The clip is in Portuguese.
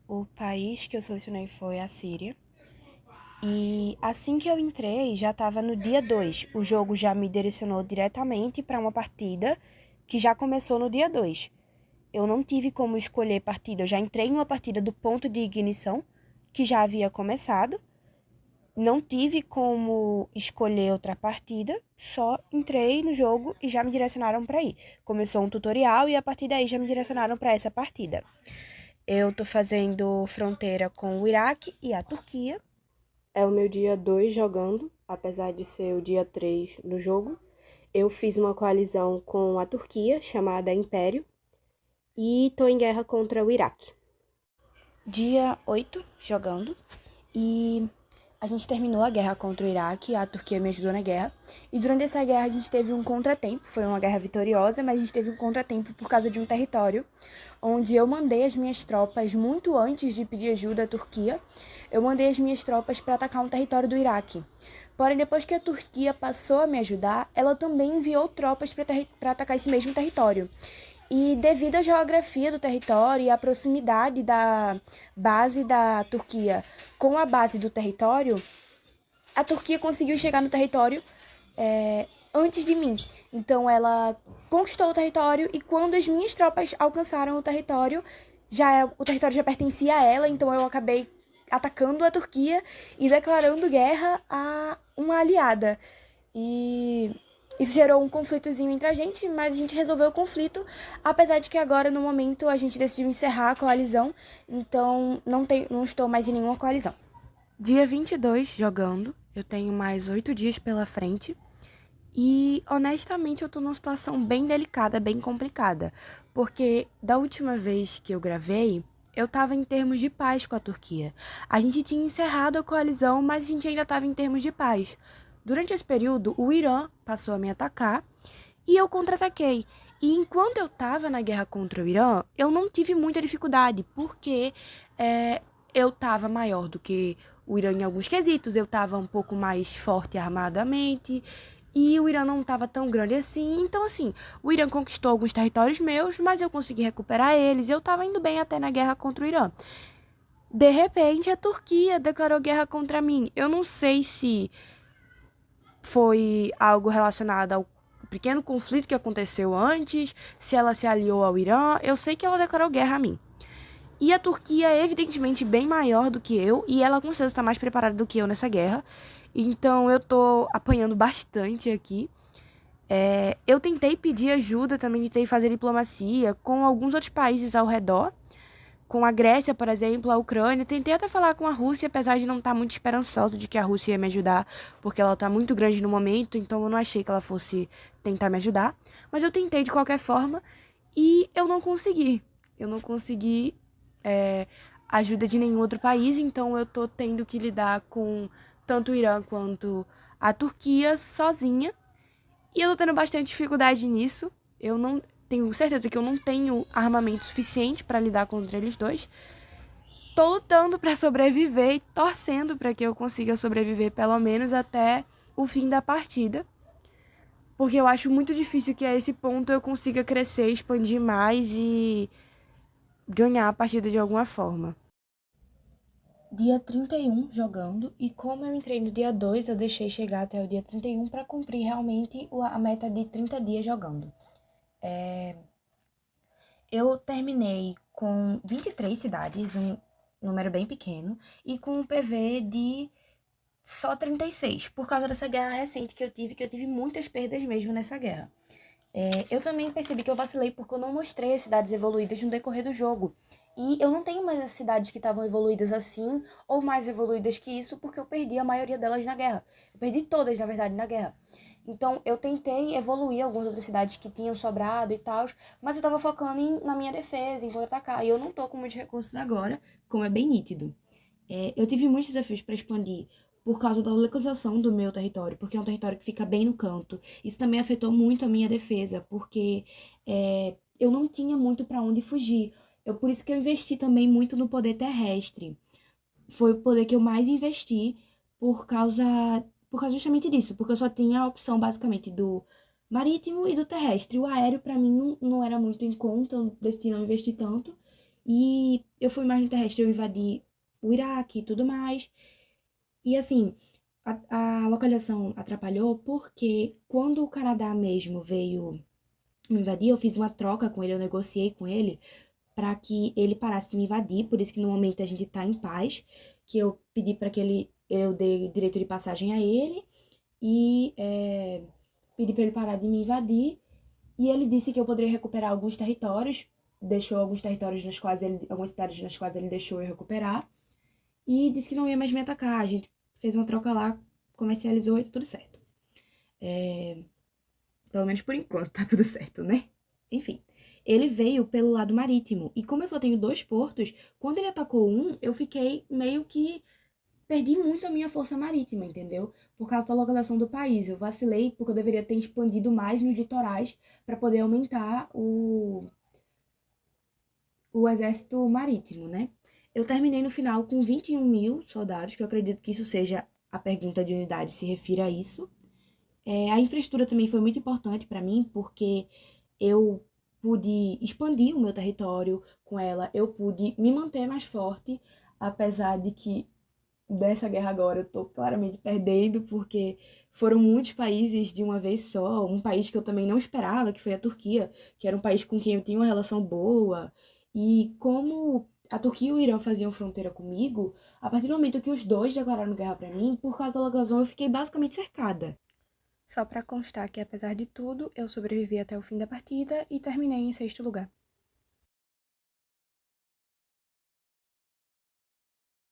O país que eu selecionei foi a Síria. E assim que eu entrei, já estava no dia 2. O jogo já me direcionou diretamente para uma partida que já começou no dia 2. Eu não tive como escolher partida, eu já entrei em uma partida do ponto de ignição, que já havia começado. Não tive como escolher outra partida, só entrei no jogo e já me direcionaram para aí. Começou um tutorial e a partir daí já me direcionaram para essa partida. Eu tô fazendo fronteira com o Iraque e a Turquia. É o meu dia 2 jogando, apesar de ser o dia 3 no jogo. Eu fiz uma coalizão com a Turquia, chamada Império, e tô em guerra contra o Iraque. Dia 8 jogando, e a gente terminou a guerra contra o Iraque, a Turquia me ajudou na guerra. E durante essa guerra a gente teve um contratempo, foi uma guerra vitoriosa, mas a gente teve um contratempo por causa de um território, onde eu mandei as minhas tropas muito antes de pedir ajuda à Turquia. Eu mandei as minhas tropas para atacar um território do Iraque. Porém, depois que a Turquia passou a me ajudar, ela também enviou tropas para atacar esse mesmo território. E devido à geografia do território e à proximidade da base da Turquia com a base do território, a Turquia conseguiu chegar no território antes de mim. Então ela conquistou o território e quando as minhas tropas alcançaram o território, o território já pertencia a ela, então eu acabei atacando a Turquia e declarando guerra a uma aliada. E isso gerou um conflitozinho entre a gente, mas a gente resolveu o conflito, apesar de que agora, no momento, a gente decidiu encerrar a coalizão, então não estou mais em nenhuma coalizão. Dia 22 jogando, eu tenho mais 8 dias pela frente. E, honestamente, eu tô numa situação bem delicada, bem complicada. Porque da última vez que eu gravei, eu tava em termos de paz com a Turquia. A gente tinha encerrado a coalizão, mas a gente ainda tava em termos de paz. Durante esse período, o Irã passou a me atacar e eu contra-ataquei. E enquanto eu tava na guerra contra o Irã, eu não tive muita dificuldade, porque eu tava maior do que o Irã em alguns quesitos, eu tava um pouco mais forte armadamente, e o Irã não estava tão grande assim. Então, assim, o Irã conquistou alguns territórios meus, mas eu consegui recuperar eles. Eu estava indo bem até na guerra contra o Irã. De repente, a Turquia declarou guerra contra mim. Eu não sei se foi algo relacionado ao pequeno conflito que aconteceu antes, se ela se aliou ao Irã. Eu sei que ela declarou guerra a mim. E a Turquia é evidentemente bem maior do que eu, e ela com certeza está mais preparada do que eu nessa guerra. Então eu tô apanhando bastante aqui. Eu tentei pedir ajuda, também tentei fazer diplomacia com alguns outros países ao redor, com a Grécia, por exemplo, a Ucrânia. Tentei até falar com a Rússia, apesar de não estar muito esperançosa de que a Rússia ia me ajudar, porque ela está muito grande no momento, então eu não achei que ela fosse tentar me ajudar. Mas eu tentei de qualquer forma e eu não consegui. Eu não consegui ajuda de nenhum outro país, então eu tô tendo que lidar com tanto o Irã quanto a Turquia sozinha. E eu tô tendo bastante dificuldade nisso. Eu não tenho certeza que eu não tenho armamento suficiente pra lidar contra eles dois. Tô lutando pra sobreviver e torcendo pra que eu consiga sobreviver pelo menos até o fim da partida. Porque eu acho muito difícil que a esse ponto eu consiga crescer, expandir mais e ganhar a partida de alguma forma. Dia 31 jogando, e como eu entrei no dia 2 eu deixei chegar até o dia 31 para cumprir realmente a meta de 30 dias jogando. Eu terminei com 23 cidades, um número bem pequeno, e com um PV de só 36, por causa dessa guerra recente que eu tive muitas perdas mesmo nessa guerra. Eu também percebi que eu vacilei porque eu não mostrei as cidades evoluídas no decorrer do jogo. E eu não tenho mais as cidades que estavam evoluídas assim, ou mais evoluídas que isso, porque eu perdi a maioria delas na guerra. Eu perdi todas, na verdade, na guerra. Então, eu tentei evoluir algumas outras cidades que tinham sobrado e tal, mas eu tava focando na minha defesa, em contra-atacar. E eu não tô com muitos recursos agora, como é bem nítido. Eu tive muitos desafios para expandir por causa da localização do meu território, porque é um território que fica bem no canto. Isso também afetou muito a minha defesa, porque eu não tinha muito para onde fugir. Por isso que eu investi também muito no poder terrestre. Foi o poder que eu mais investi por causa, por causa justamente disso, porque eu só tinha a opção basicamente do marítimo e do terrestre. O aéreo, para mim, não era muito em conta, eu decidi não investir tanto. E eu fui mais no terrestre, eu invadi o Iraque e tudo mais. E assim, a localização atrapalhou porque quando o Canadá mesmo veio me invadir, eu fiz uma troca com ele, eu negociei com ele para que ele parasse de me invadir, por isso que no momento a gente tá em paz, que eu pedi para que eu dei direito de passagem a ele e pedi para ele parar de me invadir, e ele disse que eu poderia recuperar alguns territórios, deixou alguns territórios nas quais algumas cidades nas quais ele deixou eu recuperar, e disse que não ia mais me atacar. A gente fez uma troca lá, comercializou e tá tudo certo. Pelo menos por enquanto, tá tudo certo, né? Enfim, ele veio pelo lado marítimo. E como eu só tenho 2 portos, quando ele atacou um, eu fiquei meio que. Perdi muito a minha força marítima, entendeu? Por causa da localização do país. Eu vacilei porque eu deveria ter expandido mais nos litorais para poder aumentar o exército marítimo, né? Eu terminei no final com 21 mil soldados, que eu acredito que isso seja a pergunta de unidade, se refira a isso. A infraestrutura também foi muito importante para mim, porque eu pude expandir o meu território com ela, eu pude me manter mais forte, apesar de que dessa guerra agora eu tô claramente perdendo, porque foram muitos países de uma vez só, um país que eu também não esperava, que foi a Turquia, que era um país com quem eu tinha uma relação boa, e como a Turquia e o Irã faziam fronteira comigo, a partir do momento que os dois declararam guerra pra mim, por causa da localização eu fiquei basicamente cercada. Só pra constar que, apesar de tudo, eu sobrevivi até o fim da partida e terminei em 6º lugar.